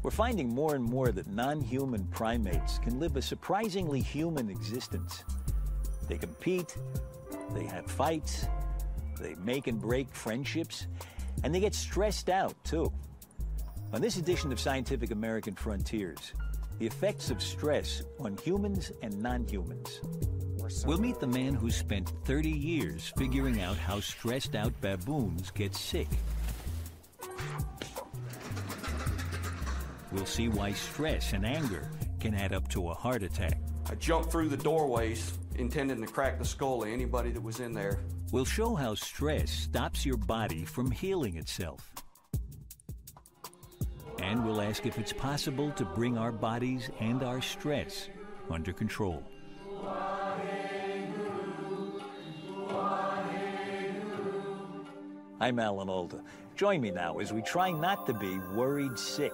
We're finding more and more that non-human primates can live a surprisingly human existence. They compete, they have fights, they make and break friendships, and they get stressed out, too. On this edition of Scientific American Frontiers, the effects of stress on humans and non-humans. We'll meet the man who spent 30 years figuring out how stressed out baboons get sick. We'll see why stress and anger can add up to a heart attack. I jumped through the doorways intending to crack the skull of anybody that was in there. We'll show how stress stops your body from healing itself. And we'll ask if it's possible to bring our bodies and our stress under control. I'm Alan Alda. Join me now as we try not to be worried sick.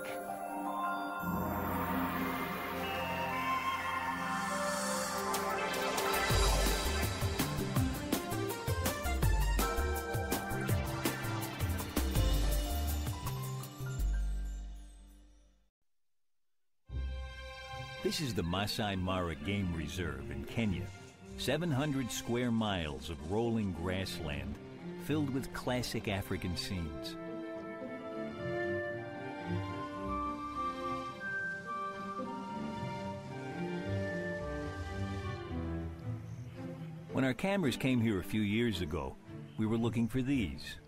This is the Masai Mara Game Reserve in Kenya. 700 square miles of rolling grassland filled with classic African scenes. When our cameras came here a few years ago, we were looking for these.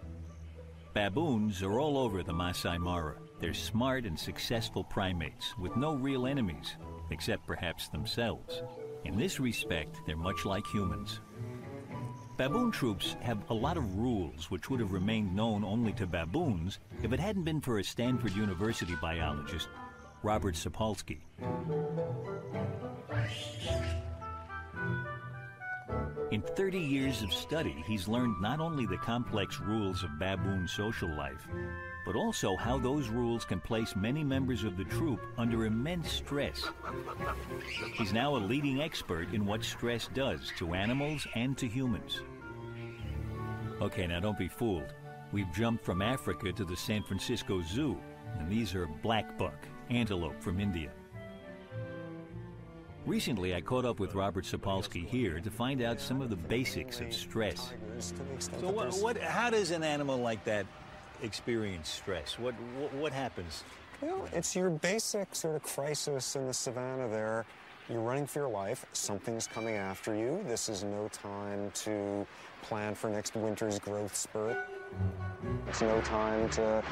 Baboons are all over the Masai Mara. They're smart and successful primates with no real enemies, except perhaps themselves. In this respect, they're much like humans. Baboon troops have a lot of rules which would have remained known only to baboons if it hadn't been for a Stanford University biologist, Robert Sapolsky. In 30 years of study, he's learned not only the complex rules of baboon social life, but also how those rules can place many members of the troop under immense stress. He's now a leading expert in what stress does to animals and to humans. Okay, now don't be fooled. We've jumped from Africa to the San Francisco Zoo, and these are black buck, antelope from India. Recently, I caught up with Robert Sapolsky here to find out some of the basics of stress. So how does an animal like that experience stress? What happens? Well, it's your basic sort of crisis in the savannah there. You're running for your life. Something's coming after you. This is no time to plan for next winter's growth spurt. It's no time to,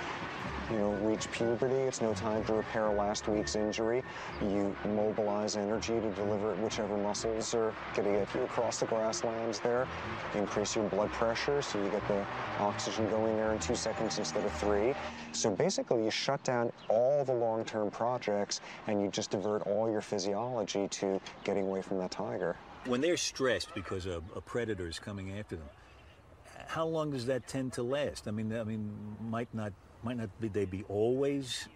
reach puberty. It's no time to repair last week's injury. You mobilize energy to deliver it whichever muscles are going to get you across the grasslands there. Increase your blood pressure so you get the oxygen going there in 2 seconds instead of 3. So basically you shut down all the long-term projects and you just divert all your physiology to getting away from that tiger. When they're stressed because a predator is coming after them, how long does that tend to last? I mean, might not they be always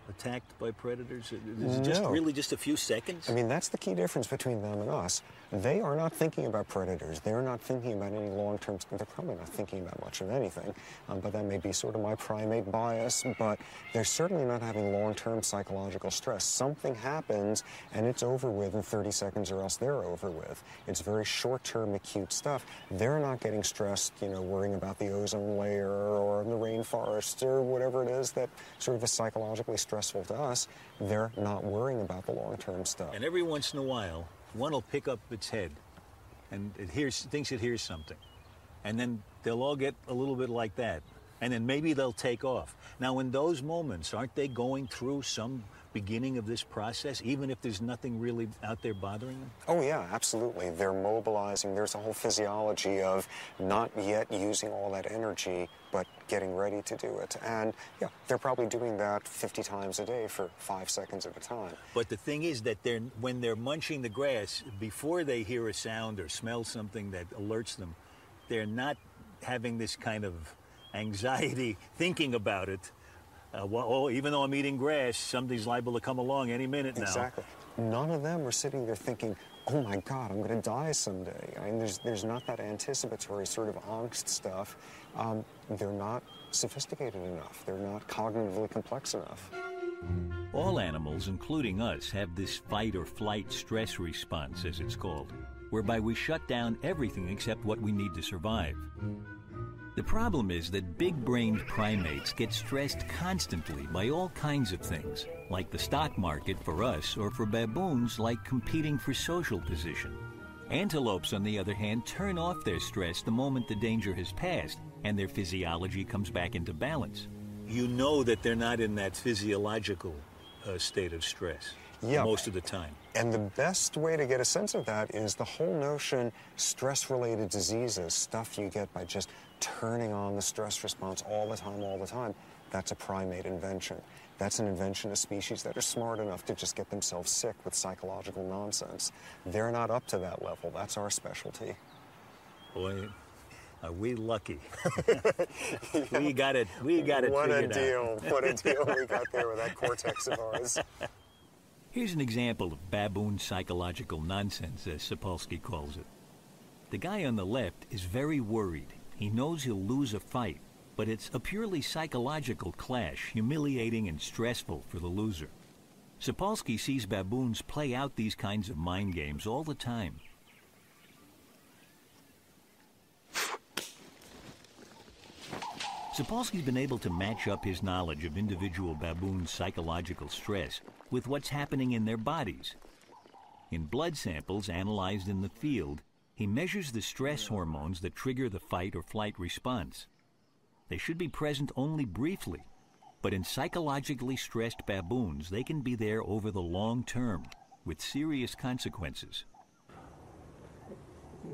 attacked by predators? Is it just really just a few seconds? I mean, that's the key difference between them and us. They are not thinking about predators. They're not thinking about any long-term, they're probably not thinking about much of anything, but that may be sort of my primate bias, but they're certainly not having long-term psychological stress. Something happens and it's over with in 30 seconds or else they're over with. It's very short-term acute stuff. They're not getting stressed, worrying about the ozone layer or the rainforest or whatever it is that sort of is psychologically stressful to us. They're not worrying about the long-term stuff. And every once in a while, one will pick up its head and thinks it hears something. And then they'll all get a little bit like that. And then maybe they'll take off. Now, in those moments, aren't they going through some beginning of this process, even if there's nothing really out there bothering them? Oh, yeah, absolutely. They're mobilizing. There's a whole physiology of not yet using all that energy, but getting ready to do it. And, yeah, they're probably doing that 50 times a day for 5 seconds at a time. But the thing is that when they're munching the grass, before they hear a sound or smell something that alerts them, they're not having this kind of anxiety thinking about it. Even though I'm eating grass, something's liable to come along any minute now. Exactly. None of them are sitting there thinking, oh my God, I'm going to die someday. I mean, there's not that anticipatory sort of angst stuff. They're not sophisticated enough. They're not cognitively complex enough. All animals, including us, have this fight or flight stress response, as it's called, whereby we shut down everything except what we need to survive. The problem is that big-brained primates get stressed constantly by all kinds of things, like the stock market for us, or for baboons, like competing for social position. Antelopes, on the other hand, turn off their stress the moment the danger has passed, and their physiology comes back into balance. You know that they're not in that physiological state of stress most of the time. And the best way to get a sense of that is the whole notion stress-related diseases, stuff you get by just turning on the stress response all the time, that's a primate invention. That's an invention of species that are smart enough to just get themselves sick with psychological nonsense. They're not up to that level. That's our specialty. Boy, are we lucky. We got it figured out. What a deal we got there with that cortex of ours. Here's an example of baboon psychological nonsense, as Sapolsky calls it. The guy on the left is very worried. He knows he'll lose a fight, but it's a purely psychological clash, humiliating and stressful for the loser. Sapolsky sees baboons play out these kinds of mind games all the time. Sapolsky's been able to match up his knowledge of individual baboons' psychological stress with what's happening in their bodies. In blood samples analyzed in the field, he measures the stress hormones that trigger the fight or flight response. They should be present only briefly, but in psychologically stressed baboons, they can be there over the long term, with serious consequences.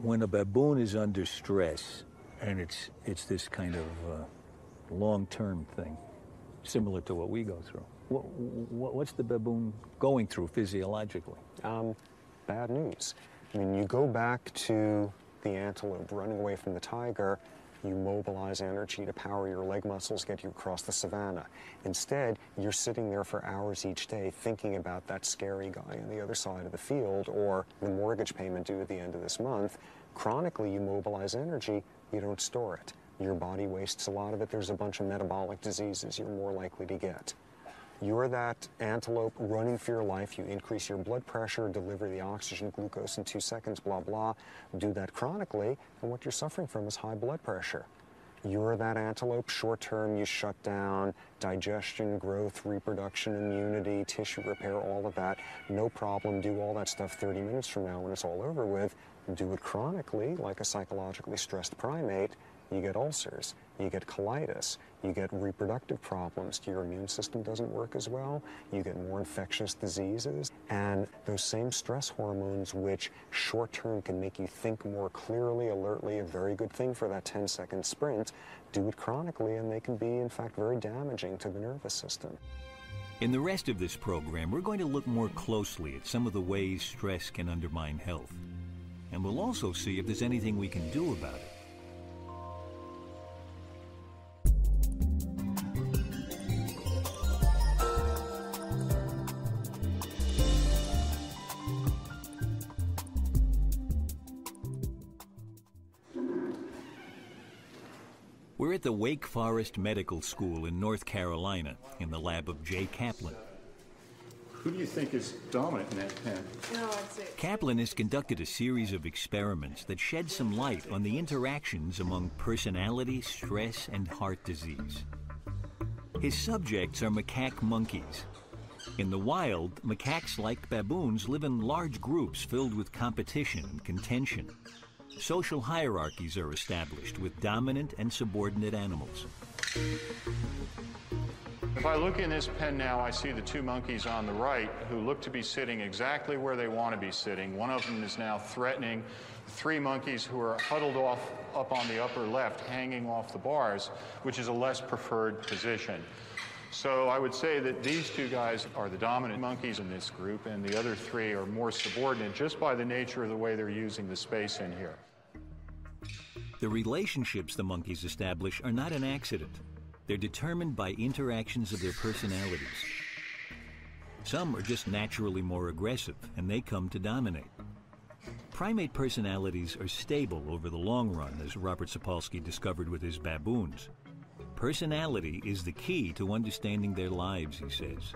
When a baboon is under stress, and it's this kind of long-term thing, similar to what we go through, what's the baboon going through physiologically? Bad news. I mean, you go back to the antelope running away from the tiger, you mobilize energy to power your leg muscles, get you across the savannah. Instead, you're sitting there for hours each day thinking about that scary guy on the other side of the field or the mortgage payment due at the end of this month. Chronically, you mobilize energy, you don't store it. Your body wastes a lot of it. There's a bunch of metabolic diseases you're more likely to get. You're that antelope running for your life. You increase your blood pressure, deliver the oxygen, glucose in 2 seconds, blah, blah. Do that chronically, and what you're suffering from is high blood pressure. You're that antelope. Short term, you shut down digestion, growth, reproduction, immunity, tissue repair, all of that. No problem. Do all that stuff 30 minutes from now when it's all over with. Do it chronically, like a psychologically stressed primate. You get ulcers, you get colitis, you get reproductive problems, your immune system doesn't work as well, you get more infectious diseases, and those same stress hormones, which short-term can make you think more clearly, alertly, a very good thing for that 10-second sprint, do it chronically, and they can be, in fact, very damaging to the nervous system. In the rest of this program, we're going to look more closely at some of the ways stress can undermine health. And we'll also see if there's anything we can do about it. We're at the Wake Forest Medical School in North Carolina, in the lab of Jay Kaplan. Who do you think is dominant in that pen? Kaplan has conducted a series of experiments that shed some light on the interactions among personality, stress, and heart disease. His subjects are macaque monkeys. In the wild, macaques, like baboons, live in large groups filled with competition and contention. Social hierarchies are established with dominant and subordinate animals. If I look in this pen now, I see the two monkeys on the right who look to be sitting exactly where they want to be sitting. One of them is now threatening the three monkeys who are huddled off up on the upper left, hanging off the bars, which is a less preferred position. So I would say that these two guys are the dominant monkeys in this group, and the other three are more subordinate just by the nature of the way they're using the space in here. The relationships the monkeys establish are not an accident. They're determined by interactions of their personalities. Some are just naturally more aggressive, and they come to dominate. Primate personalities are stable over the long run, as Robert Sapolsky discovered with his baboons. Personality is the key to understanding their lives, he says.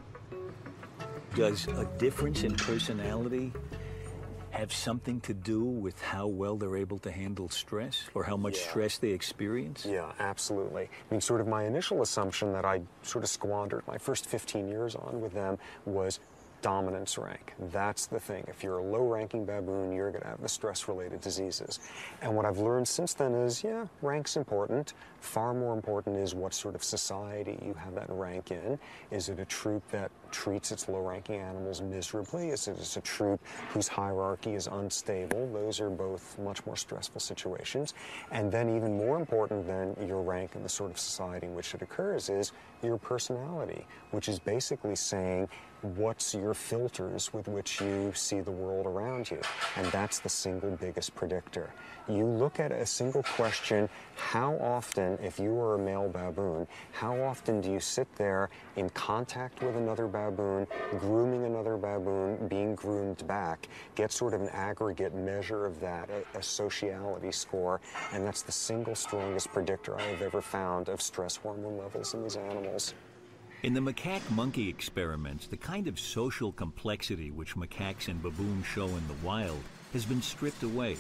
Does a difference in personality have something to do with how well they're able to handle stress or how much stress they experience? Yeah, absolutely. I mean, sort of my initial assumption that I sort of squandered my first 15 years on with them was dominance rank. That's the thing. If you're a low-ranking baboon, you're going to have the stress-related diseases. And what I've learned since then is, yeah, rank's important. Far more important is what sort of society you have that rank in. Is it a troop that treats its low-ranking animals miserably? Is it a troop whose hierarchy is unstable? Those are both much more stressful situations. And then even more important than your rank in the sort of society in which it occurs is your personality, which is basically saying, what's your filters with which you see the world around you? And that's the single biggest predictor. You look at a single question, how often, if you were a male baboon, how often do you sit there in contact with another baboon, grooming another baboon, being groomed back, get sort of an aggregate measure of that, a sociality score, and that's the single strongest predictor I have ever found of stress hormone levels in these animals. In the macaque-monkey experiments, the kind of social complexity which macaques and baboons show in the wild has been stripped away.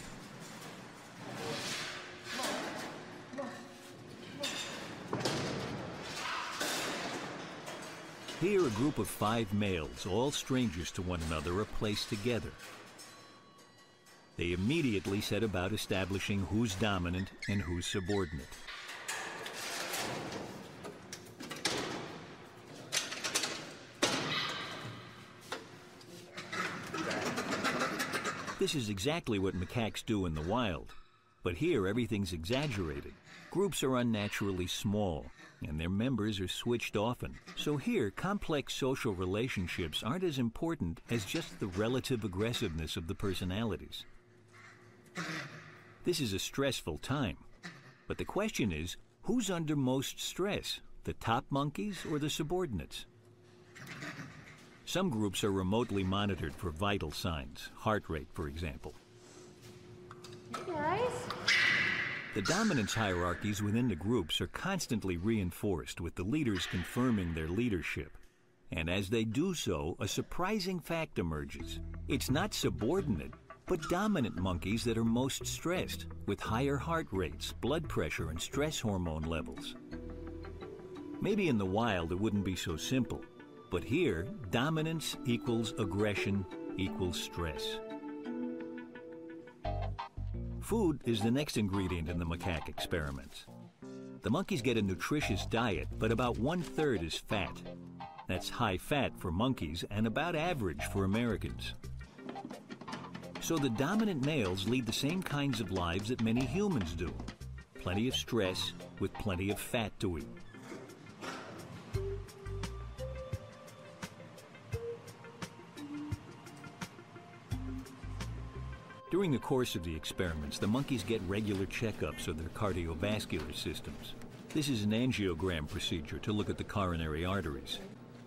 Here, a group of 5 males, all strangers to one another, are placed together. They immediately set about establishing who's dominant and who's subordinate. This is exactly what macaques do in the wild. But here, everything's exaggerated. Groups are unnaturally small, and their members are switched often. So here, complex social relationships aren't as important as just the relative aggressiveness of the personalities. This is a stressful time. But the question is, who's under most stress, the top monkeys or the subordinates? Some groups are remotely monitored for vital signs, heart rate, for example. Hey guys. The dominance hierarchies within the groups are constantly reinforced, with the leaders confirming their leadership. And as they do so, a surprising fact emerges. It's not subordinate, but dominant monkeys that are most stressed, with higher heart rates, blood pressure, and stress hormone levels. Maybe in the wild it wouldn't be so simple. But here, dominance equals aggression equals stress. Food is the next ingredient in the macaque experiments. The monkeys get a nutritious diet, but about 1/3 is fat. That's high fat for monkeys and about average for Americans. So the dominant males lead the same kinds of lives that many humans do. Plenty of stress with plenty of fat to eat. During the course of the experiments, the monkeys get regular checkups of their cardiovascular systems. This is an angiogram procedure to look at the coronary arteries,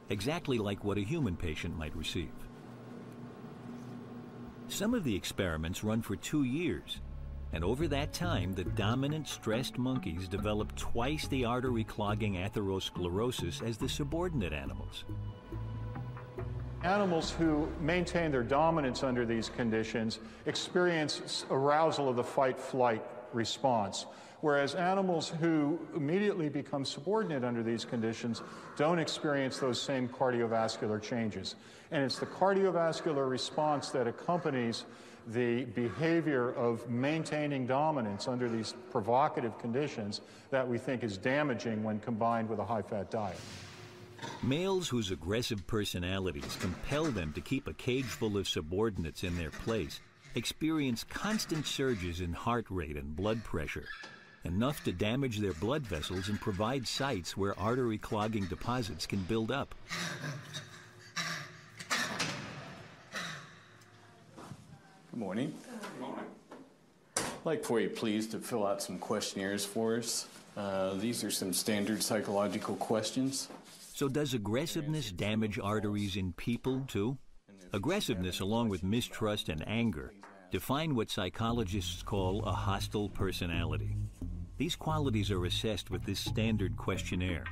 exactly like what a human patient might receive. Some of the experiments run for 2 years, and over that time, the dominant stressed monkeys develop twice the artery-clogging atherosclerosis as the subordinate animals. Animals who maintain their dominance under these conditions experience arousal of the fight-flight response, whereas animals who immediately become subordinate under these conditions don't experience those same cardiovascular changes. And it's the cardiovascular response that accompanies the behavior of maintaining dominance under these provocative conditions that we think is damaging when combined with a high-fat diet. Males whose aggressive personalities compel them to keep a cage full of subordinates in their place experience constant surges in heart rate and blood pressure, enough to damage their blood vessels and provide sites where artery-clogging deposits can build up. Good morning. Good morning. I'd like for you, please, to fill out some questionnaires for us. These are some standard psychological questions. So does aggressiveness damage arteries in people, too? Aggressiveness, along with mistrust and anger, define what psychologists call a hostile personality. These qualities are assessed with this standard questionnaire.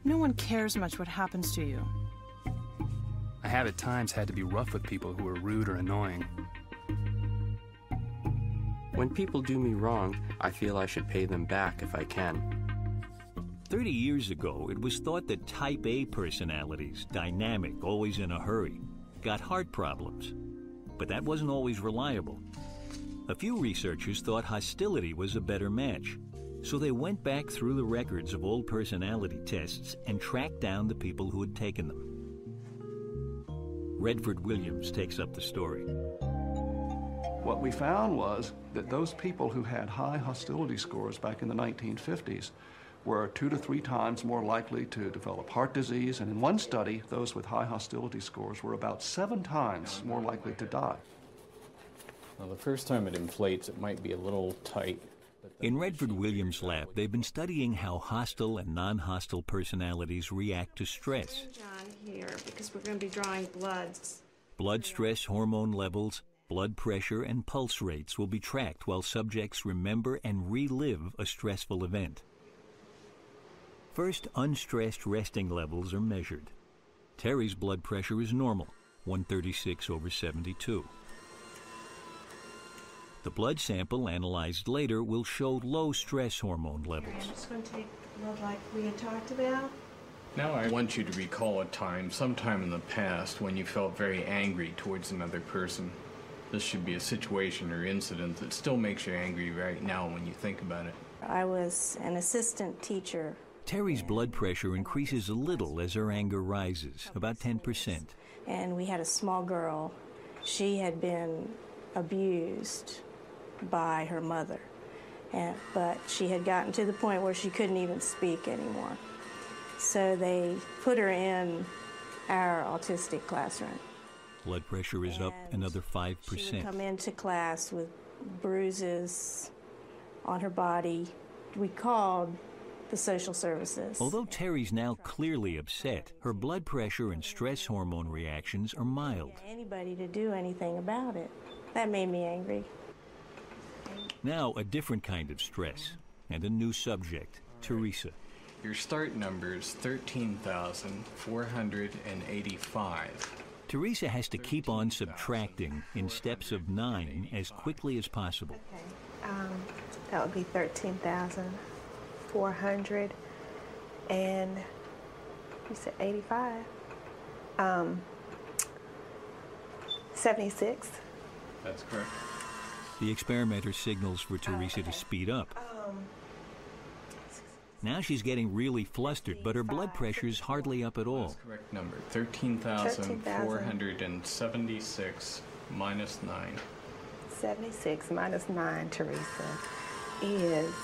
No one cares much what happens to you. I have at times had to be rough with people who are rude or annoying. When people do me wrong, I feel I should pay them back if I can. 30 years ago, it was thought that type A personalities, dynamic, always in a hurry, got heart problems. But that wasn't always reliable. A few researchers thought hostility was a better match, so they went back through the records of old personality tests and tracked down the people who had taken them. Redford Williams takes up the story. What we found was that those people who had high hostility scores back in the 1950s were 2 to 3 times more likely to develop heart disease, and in one study, those with high hostility scores were about 7 times more likely to die. Now, the first time it inflates, it might be a little tight. In Redford Williams' lab, they've been studying how hostile and non-hostile personalities react to stress. John here, because we're going to be drawing bloods. Blood stress hormone levels, blood pressure, and pulse rates will be tracked while subjects remember and relive a stressful event. First, unstressed resting levels are measured. Terry's blood pressure is normal, 136/72. The blood sample analyzed later will show low stress hormone levels. I'm just going to take blood like we had talked about. Now I want you to recall a time, sometime in the past, when you felt very angry towards another person. This should be a situation or incident that still makes you angry right now when you think about it. I was an assistant teacher. Terry's blood pressure increases a little as her anger rises, about 10%. And we had a small girl. She had been abused by her mother, but she had gotten to the point where she couldn't even speak anymore. So they put her in our autistic classroom. Blood pressure is up another 5%. She would come into class with bruises on her body. We called the social services. Although Terry's now clearly upset, her blood pressure and stress hormone reactions are mild. Anybody to do anything about it. That made me angry. Now a different kind of stress and a new subject, Teresa. Your start number is 13,485. Teresa has to keep on subtracting in steps of 9 as quickly as possible. Okay. That would be 13,400 and you said 85. 76. That's correct. The experimenter signals for Teresa to speed up. Now she's getting really flustered, but her blood pressure's hardly up at all. That's correct number. 13,476 minus 9. 76 minus 9, Teresa, is...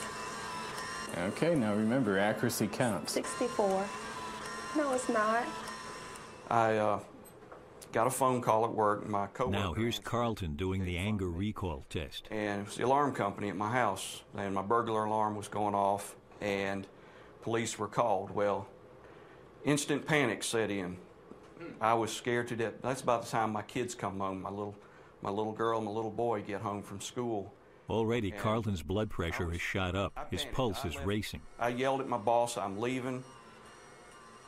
Okay, now remember, accuracy counts. 64. No, it's not. I got a phone call at work. My coworker. Now here's Carlton doing the anger recall test. And it was the alarm company at my house, and my burglar alarm was going off, and police were called. Well, instant panic set in. I was scared to death. That's about the time my kids come home. My little girl and my little boy get home from school. Already, Carlton's blood pressure has shot up. His pulse is racing. I yelled at my boss, I'm leaving.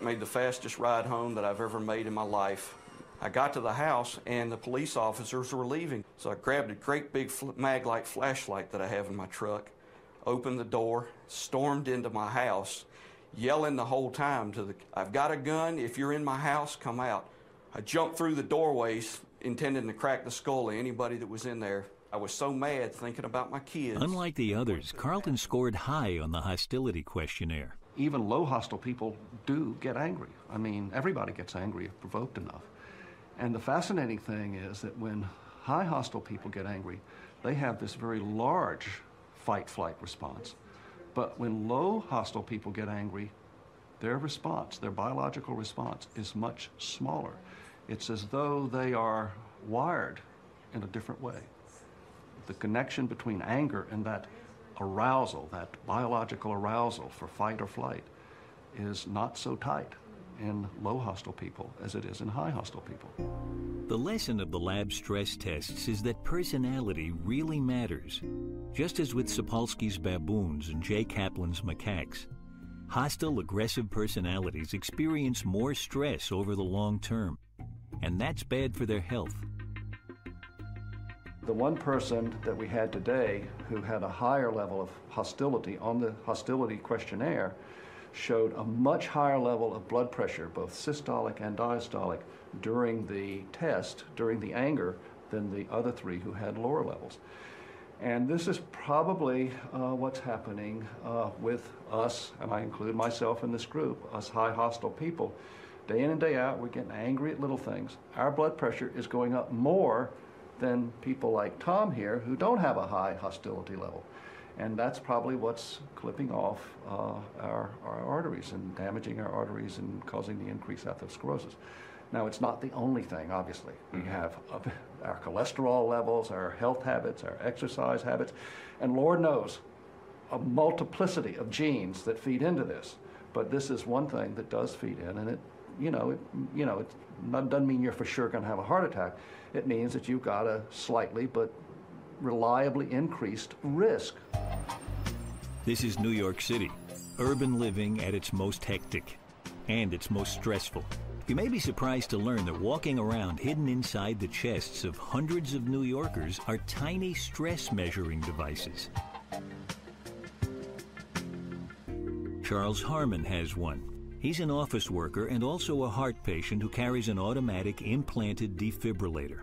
Made the fastest ride home that I've ever made in my life. I got to the house, and the police officers were leaving. So I grabbed a great big mag-light flashlight that I have in my truck, opened the door, stormed into my house, yelling the whole time to I've got a gun, if you're in my house, come out. I jumped through the doorways, intending to crack the skull of anybody that was in there. I was so mad thinking about my kids. Unlike the others, Carlton scored high on the hostility questionnaire. Even low hostile people do get angry. I mean, everybody gets angry if provoked enough. And the fascinating thing is that when high hostile people get angry, they have this very large fight-flight response. But when low hostile people get angry, their response, their biological response, is much smaller. It's as though they are wired in a different way. The connection between anger and that arousal, that biological arousal for fight or flight, is not so tight in low hostile people as it is in high hostile people. The lesson of the lab stress tests is that personality really matters. Just as with Sapolsky's baboons and Jay Kaplan's macaques, hostile, aggressive personalities experience more stress over the long term, and that's bad for their health. The one person that we had today who had a higher level of hostility on the hostility questionnaire showed a much higher level of blood pressure, both systolic and diastolic, during the test, during the anger, than the other three who had lower levels. And this is probably what's happening with us, and I include myself in this group, us high hostile people. Day in and day out, we're getting angry at little things. Our blood pressure is going up more than people like Tom here who don't have a high hostility level. And that's probably what's clipping off our arteries and damaging our arteries and causing the increased atherosclerosis. Now, it's not the only thing, obviously. We have our cholesterol levels, our health habits, our exercise habits, and Lord knows, a multiplicity of genes that feed into this. But this is one thing that does feed in, and it doesn't mean you're for sure going to have a heart attack. It means that you've got a slightly but reliably increased risk. This is New York City, urban living at its most hectic and its most stressful. You may be surprised to learn that walking around hidden inside the chests of hundreds of New Yorkers are tiny stress measuring devices. Charles Harmon has one. He's an office worker and also a heart patient who carries an automatic implanted defibrillator.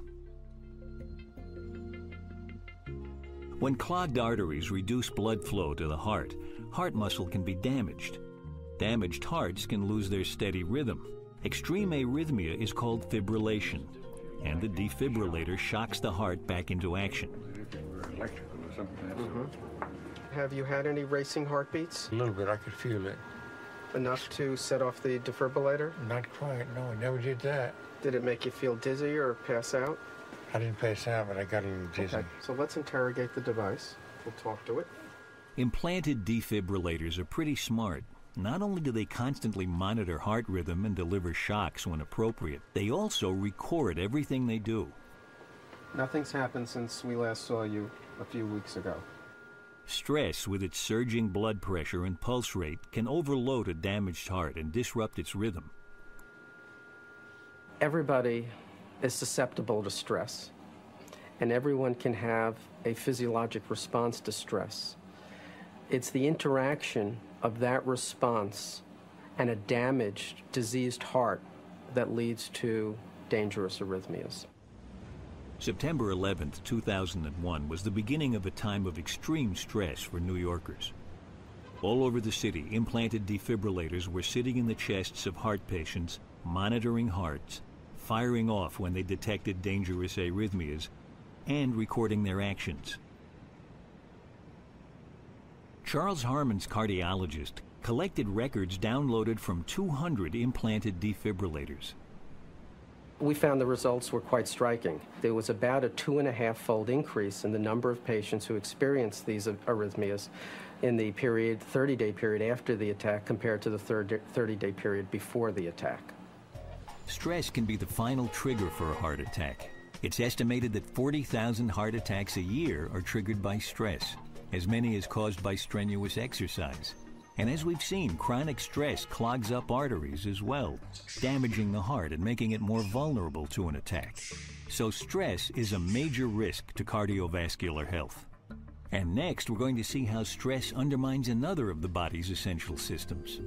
When clogged arteries reduce blood flow to the heart muscle can be damaged. Damaged hearts can lose their steady rhythm. Extreme arrhythmia is called fibrillation, and the defibrillator shocks the heart back into action. Have you had any racing heartbeats? A little bit, I could feel it. Enough to set off the defibrillator? Not quite, no, I never did that. Did it make you feel dizzy or pass out? I didn't pass out, but I got a little dizzy. Okay, so let's interrogate the device. We'll talk to it. Implanted defibrillators are pretty smart. Not only do they constantly monitor heart rhythm and deliver shocks when appropriate, they also record everything they do. Nothing's happened since we last saw you a few weeks ago. Stress, with its surging blood pressure and pulse rate, can overload a damaged heart and disrupt its rhythm. Everybody is susceptible to stress, and everyone can have a physiologic response to stress. It's the interaction of that response and a damaged, diseased heart that leads to dangerous arrhythmias. September 11th, 2001 was the beginning of a time of extreme stress for New Yorkers. All over the city, implanted defibrillators were sitting in the chests of heart patients, monitoring hearts, firing off when they detected dangerous arrhythmias, and recording their actions. Charles Harmon's cardiologist collected records downloaded from 200 implanted defibrillators. We found the results were quite striking. There was about a 2.5-fold increase in the number of patients who experienced these arrhythmias in the 30-day period after the attack compared to the 30-day period before the attack. Stress can be the final trigger for a heart attack. It's estimated that 40,000 heart attacks a year are triggered by stress, as many as caused by strenuous exercise. And as we've seen, chronic stress clogs up arteries as well, damaging the heart and making it more vulnerable to an attack. So stress is a major risk to cardiovascular health. And next, we're going to see how stress undermines another of the body's essential systems.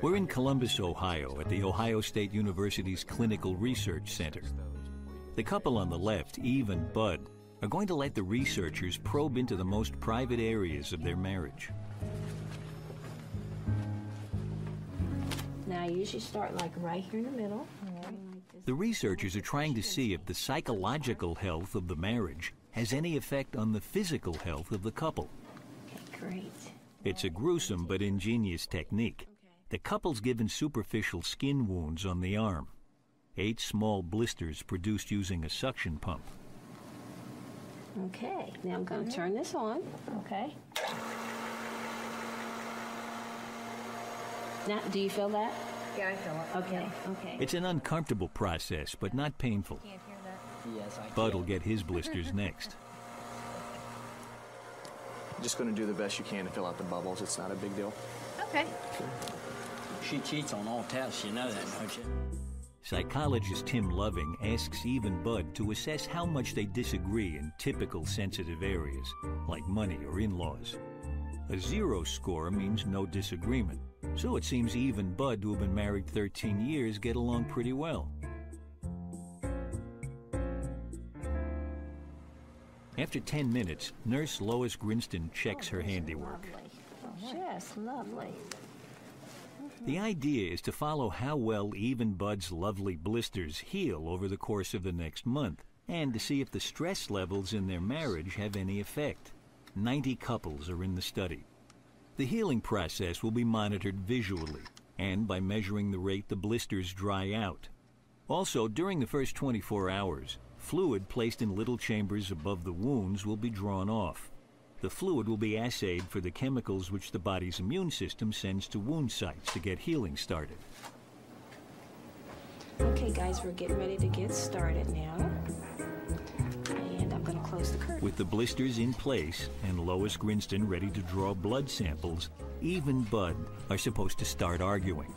We're in Columbus, Ohio, at the Ohio State University's Clinical Research Center. The couple on the left, Eve and Bud, are going to let the researchers probe into the most private areas of their marriage. Now, I usually start like right here in the middle. The researchers are trying to see if the psychological health of the marriage has any effect on the physical health of the couple. Okay, great. It's a gruesome but ingenious technique. The couple's given superficial skin wounds on the arm. 8 small blisters produced using a suction pump. Okay, now I'm going to turn this on. Okay. Now, do you feel that? Yeah, I feel it. Okay, okay. It's an uncomfortable process, but not painful. Can't hear that. Yes, I Bud will get his blisters next. Just going to do the best you can to fill out the bubbles. It's not a big deal. Okay. She cheats on all tests, you know that, don't you? Psychologist Tim Loving asks Eve and Bud to assess how much they disagree in typical sensitive areas, like money or in-laws. A 0 score means no disagreement, so it seems Eve and Bud, who have been married 13 years, get along pretty well. After 10 minutes, Nurse Lois Grinston checks her handiwork. Yes, lovely. The idea is to follow how well Eve and Bud's lovely blisters heal over the course of the next month, and to see if the stress levels in their marriage have any effect. 90 couples are in the study. The healing process will be monitored visually, and by measuring the rate the blisters dry out. Also, during the first 24 hours, fluid placed in little chambers above the wounds will be drawn off. The fluid will be assayed for the chemicals which the body's immune system sends to wound sites to get healing started. Okay, guys, we're getting ready to get started now. And I'm going to close the curtain. With the blisters in place and Lois Grinston ready to draw blood samples, Eve and Bud are supposed to start arguing.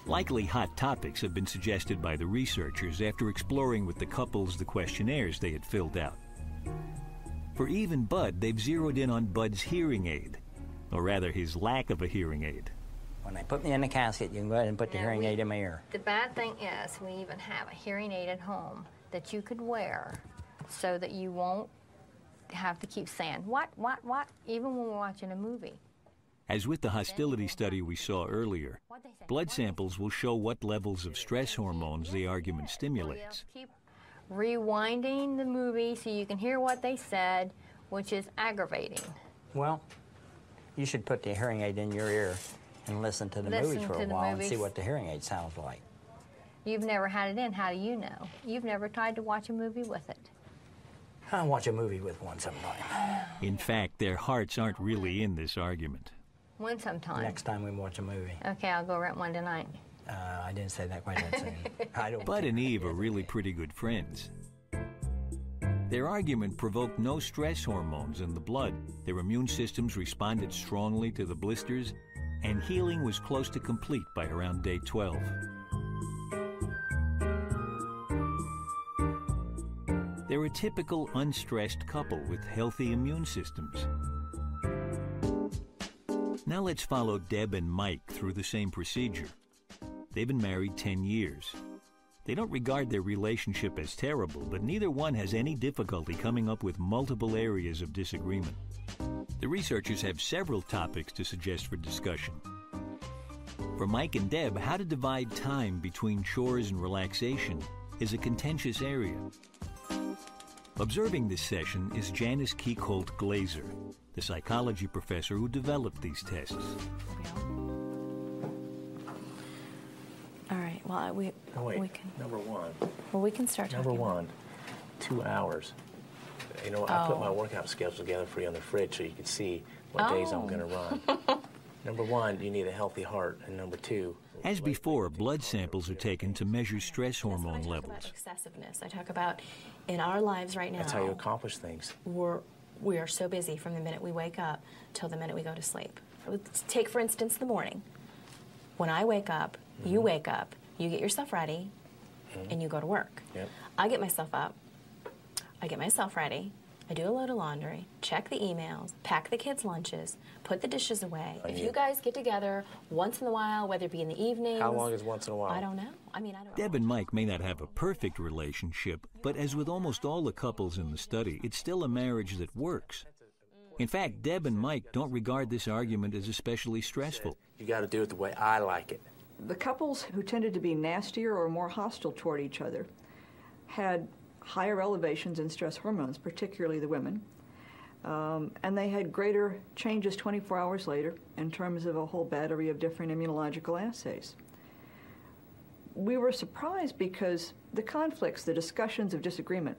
Likely hot topics have been suggested by the researchers after exploring with the couples the questionnaires they had filled out. For Eve and Bud, they've zeroed in on Bud's hearing aid, or rather his lack of a hearing aid. When they put me in the casket, you can go ahead and put the hearing aid in my ear. The bad thing is we even have a hearing aid at home that you could wear so that you won't have to keep saying, what, even when we're watching a movie. As with the hostility study we saw earlier, blood samples will show what levels of stress hormones the argument stimulates. Keep rewinding the movie so you can hear what they said, which is aggravating. Well, you should put the hearing aid in your ear and listen to the movies for a while and see what the hearing aid sounds like. You've never had it in, how do you know? You've never tried to watch a movie with it. I'll watch a movie with one sometime. In fact, their hearts aren't really in this argument. When sometime? Next time we watch a movie. Okay, I'll go rent one tonight. I didn't say that quite that soon. Bud and Eve are really pretty good friends. Their argument provoked no stress hormones in the blood. Their immune systems responded strongly to the blisters, and healing was close to complete by around day 12. They're a typical unstressed couple with healthy immune systems. Now let's follow Deb and Mike through the same procedure. They've been married 10 years. They don't regard their relationship as terrible, but neither one has any difficulty coming up with multiple areas of disagreement. The researchers have several topics to suggest for discussion. For Mike and Deb, how to divide time between chores and relaxation is a contentious area. Observing this session is Janice Keekholt Glazer, the psychology professor who developed these tests. All right, well, we can... Number one. Well, we can start Number one, 2 hours. You know, I put my workout schedule together for you on the fridge so you can see what days I'm going to run. Number one, you need a healthy heart, and number two... As before, blood samples are taken to measure stress hormone levels. Excessiveness. I talk about in our lives right now. That's how you accomplish things. We are so busy from the minute we wake up till the minute we go to sleep. Take, for instance, the morning. When I wake up, you wake up, you get yourself ready, and you go to work. Yep. I get myself up, I get myself ready, I do a load of laundry, check the emails, pack the kids' lunches, put the dishes away. If you guys get together once in a while, whether it be in the evenings... How long is once in a while? I don't know. I mean, I don't know. Deb and Mike may not have a perfect relationship, but as with almost all the couples in the study, it's still a marriage that works. In fact, Deb and Mike don't regard this argument as especially stressful. You got to do it the way I like it. The couples who tended to be nastier or more hostile toward each other had higher elevations in stress hormones, particularly the women. And they had greater changes 24 hours later in terms of a whole battery of different immunological assays. We were surprised because the conflicts, the discussions of disagreement,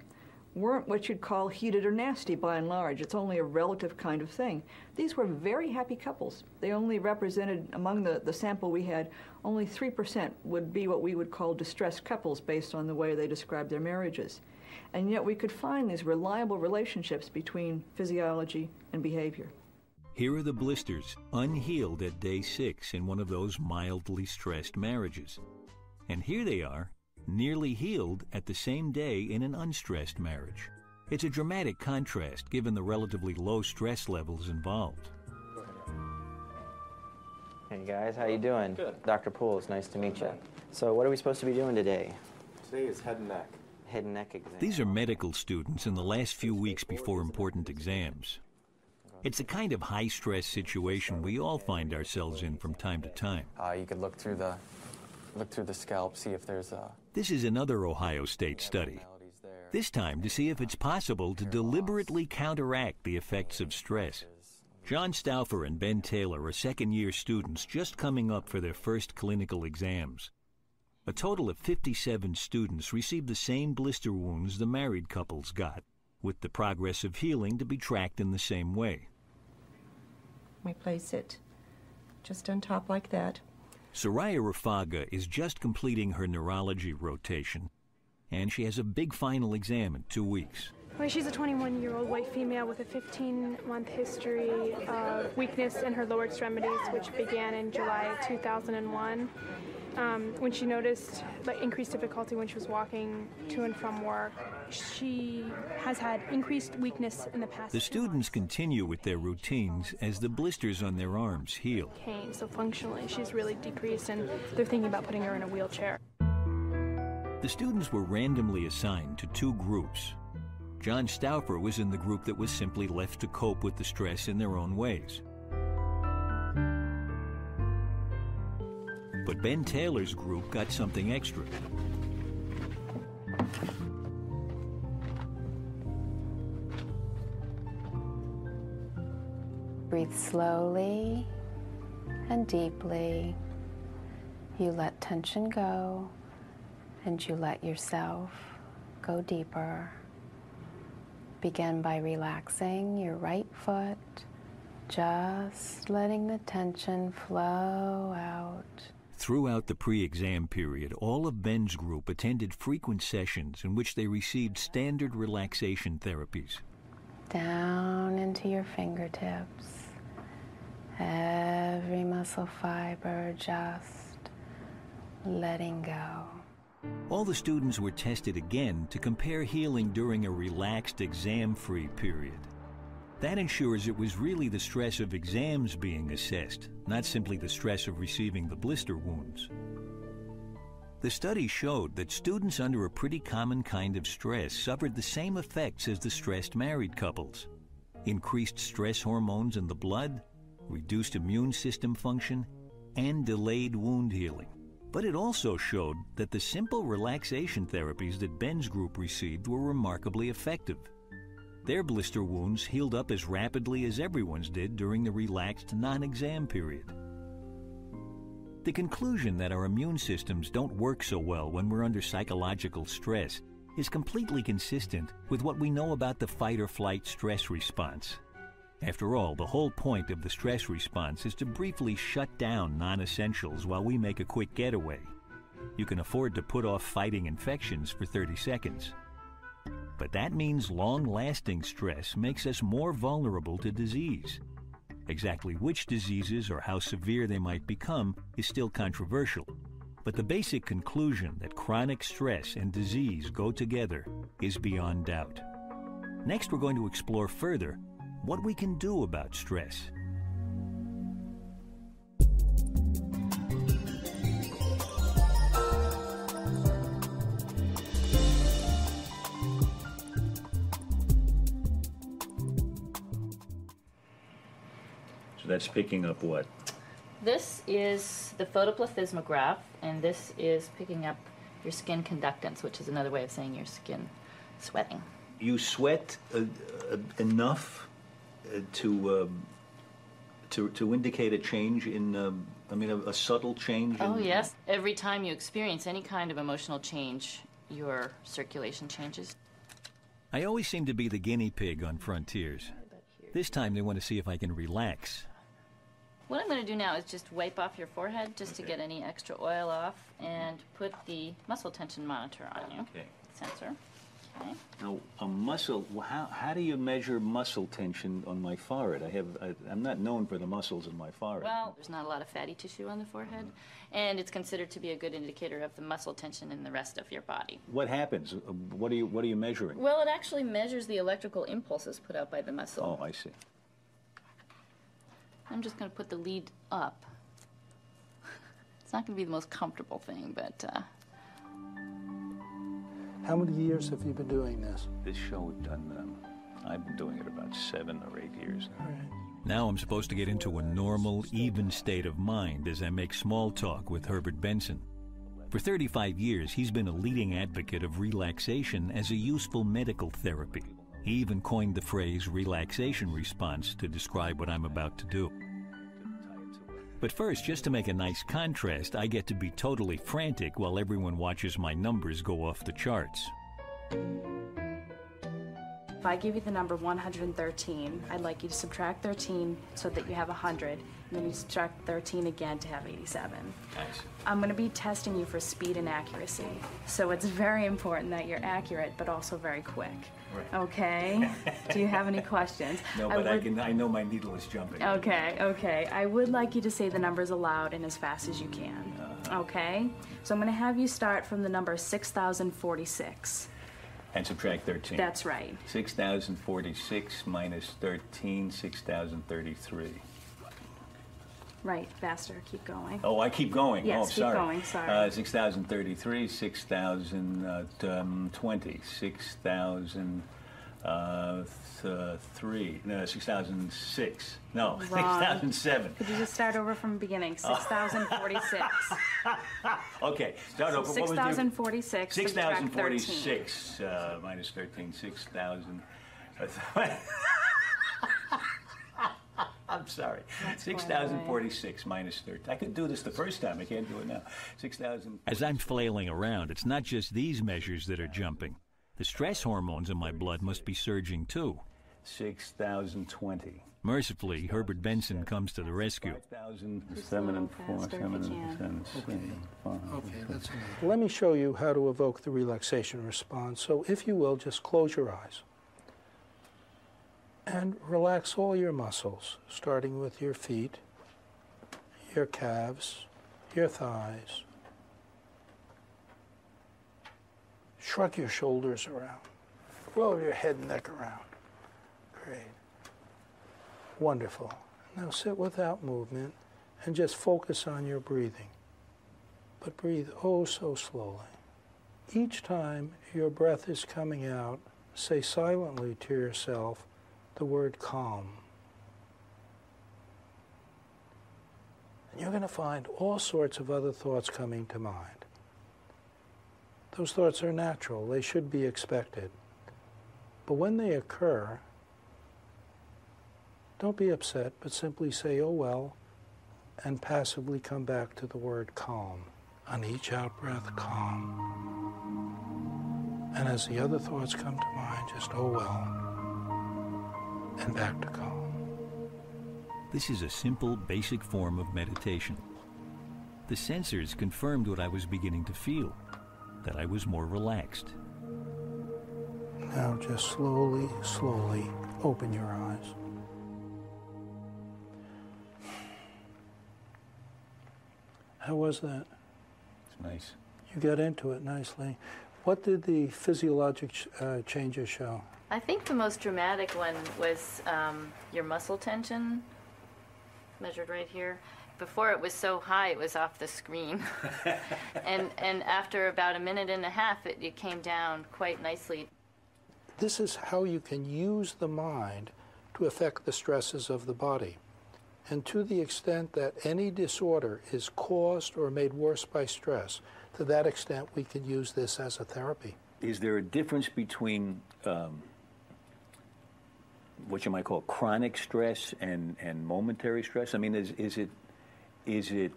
weren't what you'd call heated or nasty by and large. It's only a relative kind of thing. These were very happy couples. They only represented, among the sample we had, only 3% would be what we would call distressed couples based on the way they described their marriages. And yet we could find these reliable relationships between physiology and behavior. Here are the blisters, unhealed at day 6 in one of those mildly stressed marriages. And here they are, nearly healed at the same day in an unstressed marriage. It's a dramatic contrast given the relatively low stress levels involved. Hey guys, how you doing? Good. Dr. Poole, it's nice to meet you. So what are we supposed to be doing today? Today is head and neck. Head and neck exam. These are medical students in the last few weeks before important exams. It's the kind of high-stress situation we all find ourselves in from time to time. You could look through the scalp, see if there's a... This is another Ohio State study, this time to see if it's possible to deliberately counteract the effects of stress. John Stauffer and Ben Taylor are second-year students just coming up for their first clinical exams. A total of 57 students received the same blister wounds the married couples got, with the progress of healing to be tracked in the same way. We place it just on top like that. Soraya Rafaga is just completing her neurology rotation, and she has a big final exam in 2 weeks. Well, she's a 21-year-old white female with a 15-month history of weakness in her lower extremities, which began in July 2001. When she noticed increased difficulty when she was walking to and from work. She has had increased weakness in the past. The students continue with their routines as the blisters on their arms heal. Pain, so functionally she's really decreased, and they're thinking about putting her in a wheelchair. The students were randomly assigned to 2 groups. John Stauffer was in the group that was simply left to cope with the stress in their own ways. But Ben Taylor's group got something extra. Breathe slowly and deeply. You let tension go, and you let yourself go deeper. Begin by relaxing your right foot, just letting the tension flow out. Throughout the pre-exam period, all of Ben's group attended frequent sessions in which they received standard relaxation therapies. Down into your fingertips. Every muscle fiber just letting go. All the students were tested again to compare healing during a relaxed exam-free period. That ensures it was really the stress of exams being assessed, not simply the stress of receiving the blister wounds. The study showed that students under a pretty common kind of stress suffered the same effects as the stressed married couples: increased stress hormones in the blood, reduced immune system function, and delayed wound healing. But it also showed that the simple relaxation therapies that Ben's group received were remarkably effective. Their blister wounds healed up as rapidly as everyone's did during the relaxed non-exam period. The conclusion that our immune systems don't work so well when we're under psychological stress is completely consistent with what we know about the fight-or-flight stress response. After all, the whole point of the stress response is to briefly shut down non-essentials while we make a quick getaway. You can afford to put off fighting infections for 30 seconds. But that means long-lasting stress makes us more vulnerable to disease. Exactly which diseases or how severe they might become is still controversial. But the basic conclusion that chronic stress and disease go together is beyond doubt. Next, we're going to explore further what we can do about stress. That's picking up what? This is the photoplethysmograph, and this is picking up your skin conductance, which is another way of saying your skin sweating. You sweat enough to indicate a change in, a subtle change? Oh, yes. Every time you experience any kind of emotional change, your circulation changes. I always seem to be the guinea pig on Frontiers. This time they want to see if I can relax. What I'm going to do now is just wipe off your forehead just to get any extra oil off and put the muscle tension monitor on you. Okay. Sensor. Okay. Now, a muscle, how do you measure muscle tension on my forehead? I'm not known for the muscles in my forehead. Well, there's not a lot of fatty tissue on the forehead, and it's considered to be a good indicator of the muscle tension in the rest of your body. What happens? What are you measuring? Well, it actually measures the electrical impulses put out by the muscle. Oh, I see. I'm just going to put the lead up. It's not going to be the most comfortable thing, but... How many years have you been doing this? This show we've done, I've been doing it about 7 or 8 years. All right. Now I'm supposed to get into a normal, even state of mind as I make small talk with Herbert Benson. For 35 years, he's been a leading advocate of relaxation as a useful medical therapy. He even coined the phrase relaxation response to describe what I'm about to do. But first, just to make a nice contrast, I get to be totally frantic while everyone watches my numbers go off the charts. If I give you the number 113, I'd like you to subtract 13 so that you have 100, and then you subtract 13 again to have 87. Nice. I'm going to be testing you for speed and accuracy, so it's very important that you're accurate but also very quick. Right. Okay? Do you have any questions? No, but I know my needle is jumping. Okay. I would like you to say the numbers aloud and as fast as you can. Okay? So I'm going to have you start from the number 6,046. And subtract 13. That's right. 6,046 minus 13, 6,033. Right, faster. Keep going. Oh, I keep going. Yes, sorry. keep going. Sorry. 6,033, 6,020, 6,003. No, 6,006. No, 6,007. Could you just start over from the beginning? 6,046. Okay, start over. 6,046. 6,046 minus 13, 6,000. I'm sorry. 6,046 minus 13. I could do this the first time. I can't do it now. 6,000. As I'm flailing around, it's not just these measures that are jumping. The stress hormones in my blood must be surging too. 6,020. Mercifully, Herbert Benson comes to the rescue. 5,007 and 4, 7 and 10, 5. Okay, that's enough. Let me show you how to evoke the relaxation response. So if you will, just close your eyes. And relax all your muscles, starting with your feet, your calves, your thighs. Shrug your shoulders around. Roll your head and neck around. Great. Wonderful. Now sit without movement and just focus on your breathing. But breathe oh so slowly. Each time your breath is coming out, say silently to yourself the word calm. And you're going to find all sorts of other thoughts coming to mind. Those thoughts are natural. They should be expected. But when they occur, don't be upset, but simply say, oh well, and passively come back to the word calm. On each out-breath, calm. And as the other thoughts come to mind, just, oh well, and back to calm. This is a simple, basic form of meditation. The sensors confirmed what I was beginning to feel, that I was more relaxed. Now just slowly, slowly open your eyes. How was that? It's nice. You got into it nicely. What did the physiologic changes show? I think the most dramatic one was your muscle tension, measured right here. Before it was so high, it was off the screen. and after about a minute and a half, it came down quite nicely. This is how you can use the mind to affect the stresses of the body. And to the extent that any disorder is caused or made worse by stress, to that extent we can use this as a therapy. Is there a difference between what you might call chronic stress and momentary stress? I mean, is it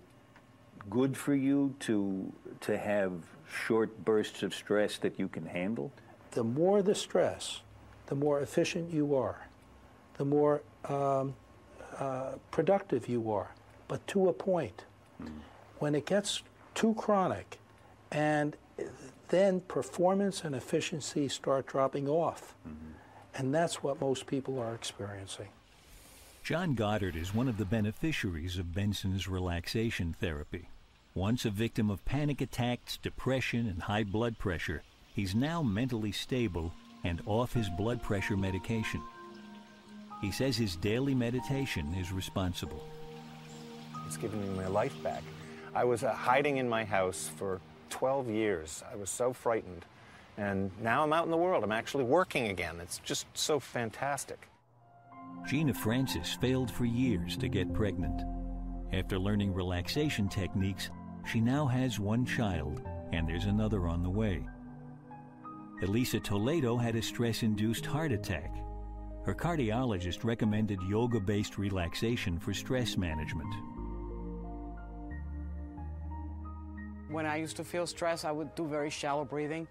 good for you to have short bursts of stress that you can handle? The more the stress, the more efficient you are, the more productive you are, but to a point. When it gets too chronic, and then performance and efficiency start dropping off. And that's what most people are experiencing. John Goddard is one of the beneficiaries of Benson's relaxation therapy. Once a victim of panic attacks, depression, and high blood pressure, he's now mentally stable and off his blood pressure medication. He says his daily meditation is responsible. It's given me my life back. I was hiding in my house for 12 years. I was so frightened. And now I'm out in the world. I'm actually working again. It's just so fantastic. Gina Francis failed for years to get pregnant. After learning relaxation techniques, she now has one child, and there's another on the way. Elisa Toledo had a stress-induced heart attack. Her cardiologist recommended yoga-based relaxation for stress management. When I used to feel stress, I would do very shallow breathing,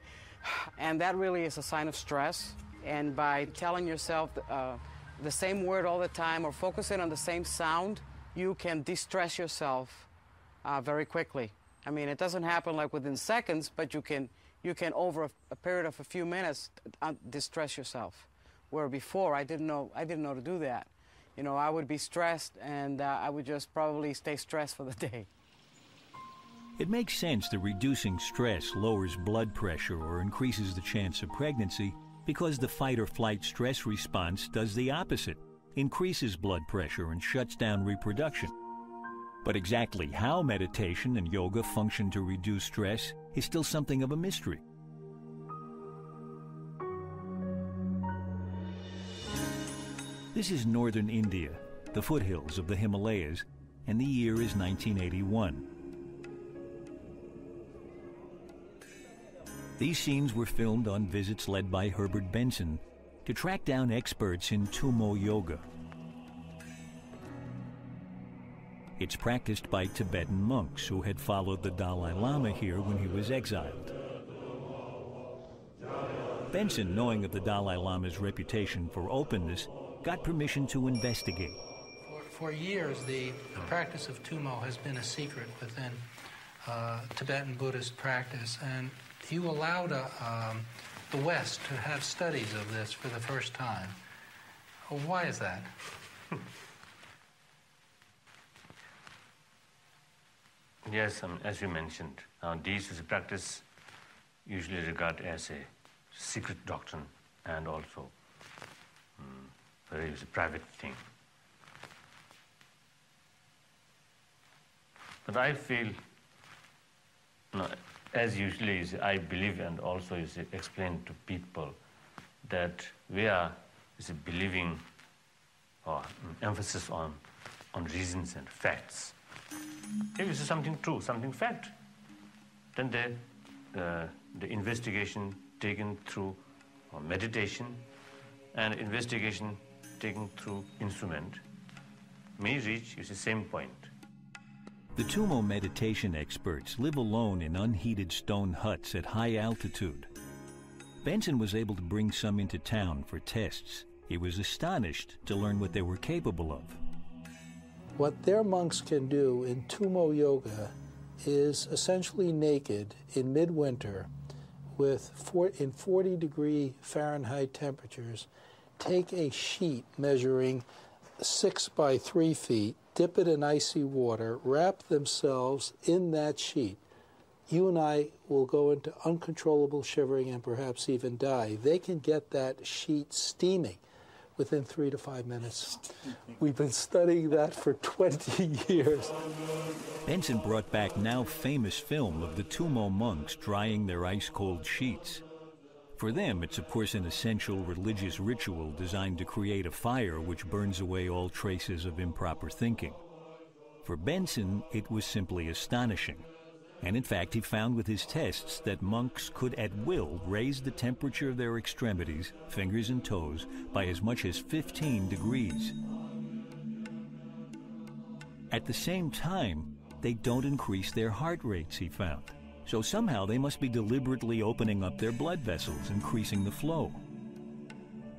and that really is a sign of stress. And by telling yourself the same word all the time or focusing on the same sound, you can de-stress yourself very quickly. I mean, it doesn't happen like within seconds, but you can over a period of a few minutes de-stress yourself. Where before I didn't know to do that. You know, I would be stressed, and I would just probably stay stressed for the day. It makes sense that reducing stress lowers blood pressure or increases the chance of pregnancy because the fight-or-flight stress response does the opposite, increases blood pressure and shuts down reproduction. But exactly how meditation and yoga function to reduce stress is still something of a mystery. This is northern India, the foothills of the Himalayas, and the year is 1981. These scenes were filmed on visits led by Herbert Benson to track down experts in Tummo Yoga. It's practiced by Tibetan monks who had followed the Dalai Lama here when he was exiled. Benson, knowing of the Dalai Lama's reputation for openness, got permission to investigate. For years, the practice of Tummo has been a secret within Tibetan Buddhist practice, and you allowed the West to have studies of this for the first time. Why is that? Yes, as you mentioned, this is a practice usually regarded as a secret doctrine and also very private thing. But I feel, as usually is, I believe and also is explained to people that we are believing or emphasis on reasons and facts. If you say something true, something fact, then the investigation taken through meditation and investigation taken through instrument may reach the same point. The Tummo meditation experts live alone in unheated stone huts at high altitude. Benson was able to bring some into town for tests. He was astonished to learn what they were capable of. What their monks can do in Tummo Yoga is essentially naked in midwinter with in 40-degree Fahrenheit temperatures, take a sheet measuring 6 by 3 feet, dip it in icy water, wrap themselves in that sheet. You and I will go into uncontrollable shivering and perhaps even die. They can get that sheet steaming within 3 to 5 minutes. We've been studying that for 20 years. Benson brought back now famous film of the Tummo monks drying their ice-cold sheets. For them, it's of course an essential religious ritual designed to create a fire which burns away all traces of improper thinking. For Benson, it was simply astonishing. And in fact, he found with his tests that monks could at will raise the temperature of their extremities, fingers and toes, by as much as 15 degrees. At the same time, they don't increase their heart rates, he found. So somehow they must be deliberately opening up their blood vessels, increasing the flow.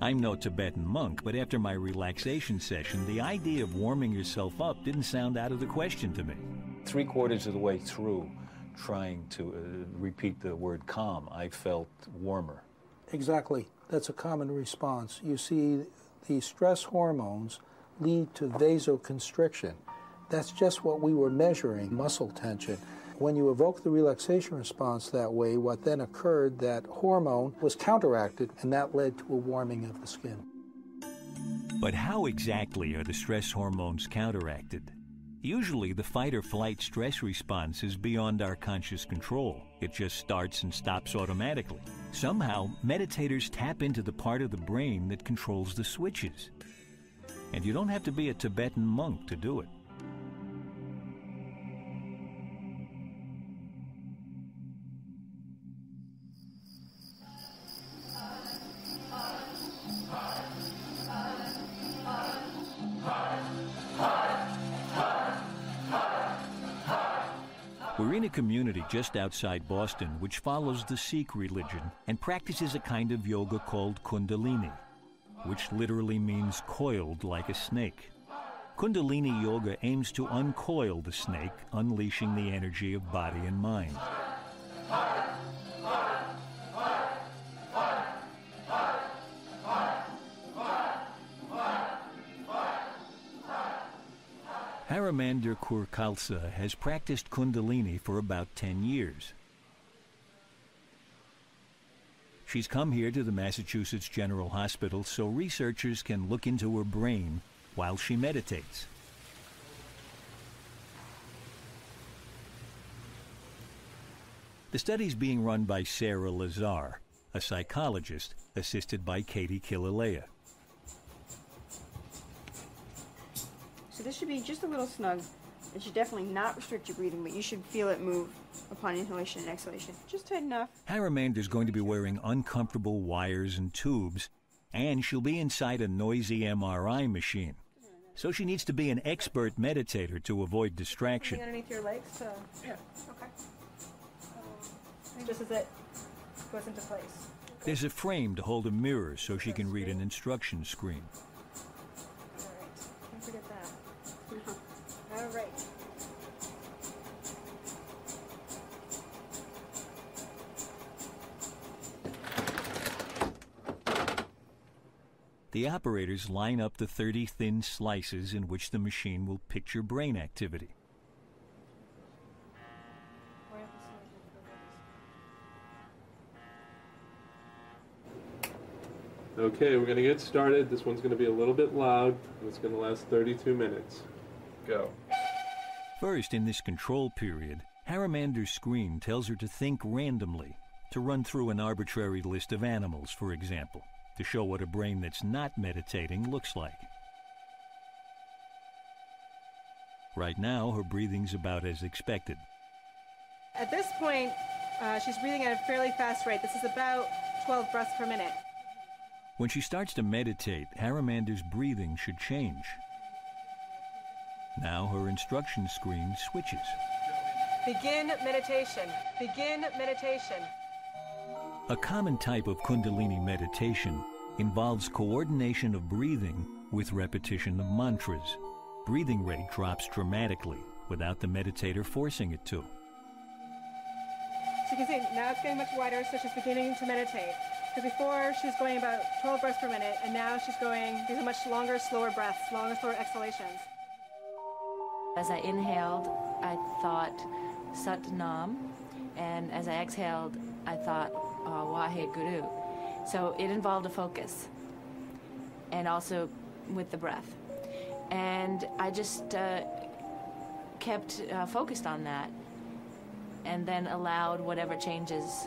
I'm no Tibetan monk, but after my relaxation session, the idea of warming yourself up didn't sound out of the question to me. 3/4 of the way through trying to repeat the word calm, I felt warmer. Exactly. That's a common response. You see, the stress hormones lead to vasoconstriction. That's just what we were measuring, muscle tension. When you evoke the relaxation response that way, what then occurred, that hormone was counteracted, and that led to a warming of the skin. But how exactly are the stress hormones counteracted? Usually, the fight-or-flight stress response is beyond our conscious control. It just starts and stops automatically. Somehow, meditators tap into the part of the brain that controls the switches. And you don't have to be a Tibetan monk to do it. We're in a community just outside Boston which follows the Sikh religion and practices a kind of yoga called Kundalini, which literally means coiled like a snake. Kundalini yoga aims to uncoil the snake, unleashing the energy of body and mind. Haramander Kaur Khalsa has practiced Kundalini for about 10 years. She's come here to the Massachusetts General Hospital so researchers can look into her brain while she meditates. The study's being run by Sarah Lazar, a psychologist, assisted by Katie Killalea. So this should be just a little snug. It should definitely not restrict your breathing, but you should feel it move upon inhalation and exhalation. Just tight enough. Haramander's going to be wearing uncomfortable wires and tubes, and she'll be inside a noisy MRI machine. So she needs to be an expert meditator to avoid distraction. Something underneath your legs to... Yeah. Okay. Just as it goes into place. There's a frame to hold a mirror so she can read an instruction screen. All right. Don't forget that. All right. The operators line up the 30 thin slices in which the machine will picture brain activity. Okay, we're going to get started. This one's going to be a little bit loud, and it's going to last 32 minutes. Go. First, in this control period, Haramander's screen tells her to think randomly, to run through an arbitrary list of animals, for example, to show what a brain that's not meditating looks like. Right now, her breathing's about as expected. At this point, she's breathing at a fairly fast rate. This is about 12 breaths per minute. When she starts to meditate, Haramander's breathing should change. Now her instruction screen switches. Begin meditation. Begin meditation. A common type of Kundalini meditation involves coordination of breathing with repetition of mantras. Breathing rate drops dramatically without the meditator forcing it to. So you can see now it's getting much wider, so she's beginning to meditate. Because before she was going about 12 breaths per minute, and now she's going, these are much longer, slower breaths, longer, slower exhalations. As I inhaled, I thought Sat Nam, and as I exhaled, I thought Wahe Guru. So it involved a focus, and also with the breath. And I just kept focused on that, and then allowed whatever changes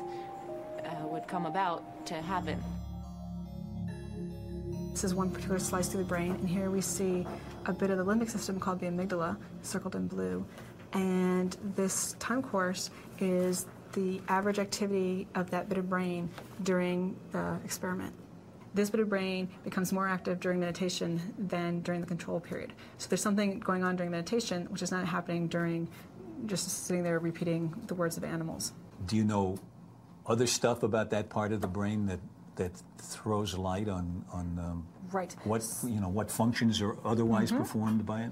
would come about to happen. This is one particular slice through the brain, and here we see a bit of the limbic system called the amygdala, circled in blue. And this time course is the average activity of that bit of brain during the experiment. This bit of brain becomes more active during meditation than during the control period. So there's something going on during meditation which is not happening during just sitting there repeating the words of animals. Do you know other stuff about that part of the brain that throws light on right. what functions are otherwise performed by it?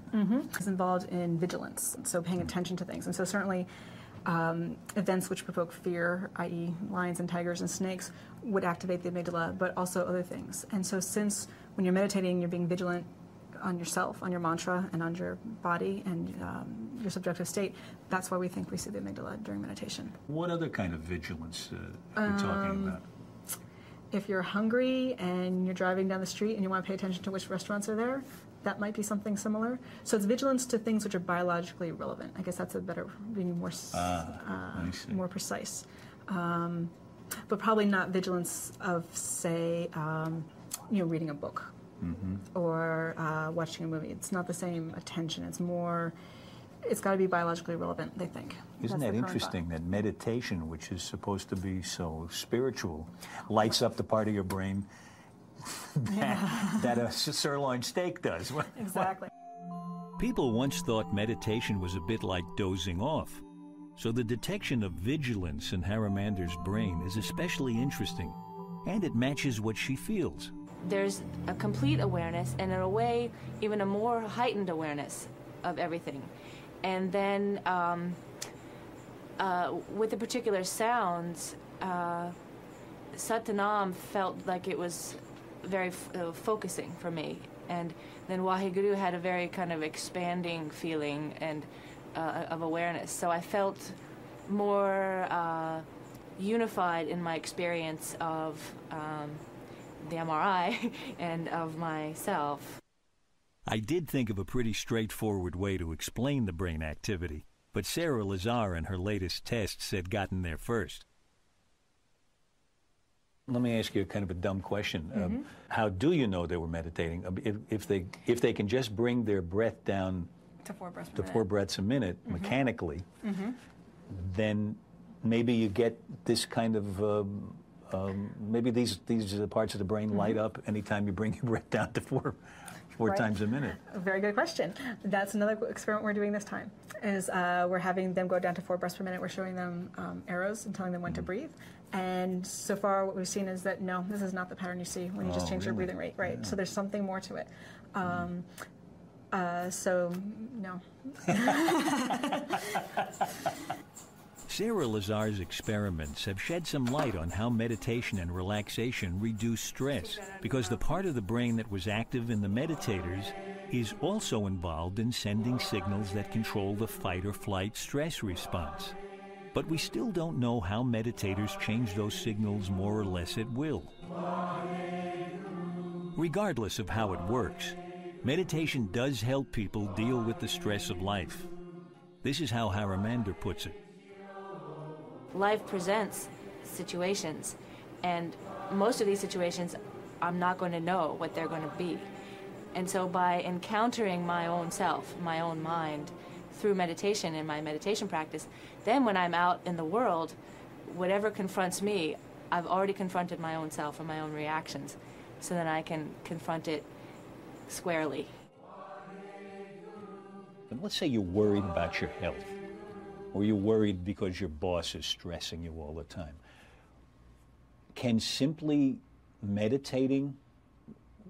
It's involved in vigilance, so paying attention to things. And so certainly events which provoke fear, i.e. lions and tigers and snakes, would activate the amygdala, but also other things. And so since when you're meditating, you're being vigilant on yourself, on your mantra, and on your body and your subjective state, that's why we think we see the amygdala during meditation. What other kind of vigilance are you talking about? If you're hungry and you're driving down the street and you want to pay attention to which restaurants are there, that might be something similar. So it's vigilance to things which are biologically relevant. I guess that's a better, being more more precise. But probably not vigilance of, say, reading a book or watching a movie. It's not the same attention. It's more, it's got to be biologically relevant, they think. Isn't that interesting that meditation, which is supposed to be so spiritual, lights up the part of your brain that a sirloin steak does? Exactly. People once thought meditation was a bit like dozing off. So the detection of vigilance in Haramander's brain is especially interesting, and it matches what she feels. There's a complete awareness, and in a way, even a more heightened awareness of everything. And then with the particular sounds, Satanam felt like it was very focusing for me. And then Waheguru had a very kind of expanding feeling and of awareness. So I felt more unified in my experience of the MRI and of myself. I did think of a pretty straightforward way to explain the brain activity, but Sarah Lazar in her latest tests had gotten there first. Let me ask you kind of a dumb question. How do you know they were meditating? If they can just bring their breath down to 4 breaths to 4 breaths a minute mechanically, then maybe you get this kind of maybe these parts of the brain light up anytime you bring your breath down to four Right. times a minute. A very good question. That's another experiment we're doing this time. Is we're having them go down to 4 breaths per minute. We're showing them arrows and telling them when to breathe. And so far, what we've seen is that no, this is not the pattern you see when you just change your breathing rate. Right. Yeah. So there's something more to it. So no. Sarah Lazar's experiments have shed some light on how meditation and relaxation reduce stress, because the part of the brain that was active in the meditators is also involved in sending signals that control the fight or flight stress response. But we still don't know how meditators change those signals more or less at will. Regardless of how it works, meditation does help people deal with the stress of life. This is how Haramander puts it. Life presents situations, and most of these situations I'm not going to know what they're going to be. And so by encountering my own self, my own mind, through meditation in my meditation practice, then when I'm out in the world, whatever confronts me, I've already confronted my own self and my own reactions, so then I can confront it squarely. And let's say you're worried about your health, or you're worried because your boss is stressing you all the time. Can simply meditating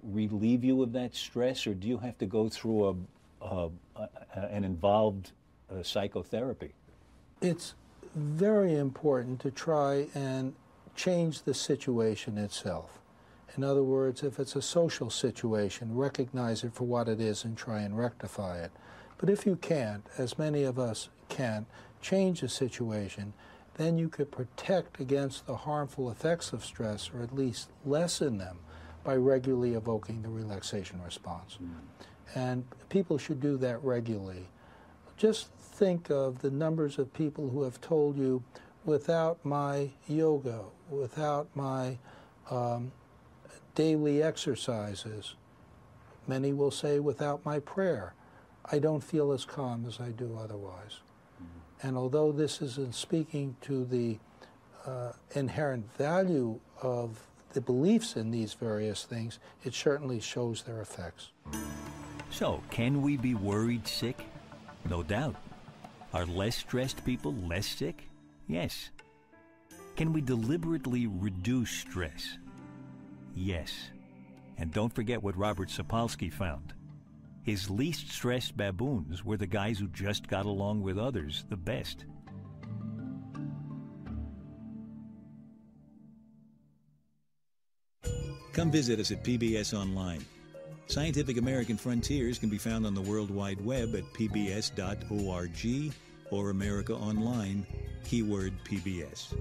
relieve you of that stress, or do you have to go through an involved psychotherapy? It's very important to try and change the situation itself. In other words, if it's a social situation, recognize it for what it is and try and rectify it. But if you can't, as many of us can, change the situation, then you could protect against the harmful effects of stress, or at least lessen them, by regularly evoking the relaxation response. And people should do that regularly. Just think of the numbers of people who have told you, without my yoga, without my daily exercises, many will say, without my prayer, I don't feel as calm as I do otherwise. And although this isn't speaking to the inherent value of the beliefs in these various things, it certainly shows their effects. So, can we be worried sick? No doubt. Are less stressed people less sick? Yes. Can we deliberately reduce stress? Yes. And don't forget what Robert Sapolsky found. His least stressed baboons were the guys who just got along with others the best. Come visit us at PBS Online. Scientific American Frontiers can be found on the World Wide Web at pbs.org or America Online, keyword PBS.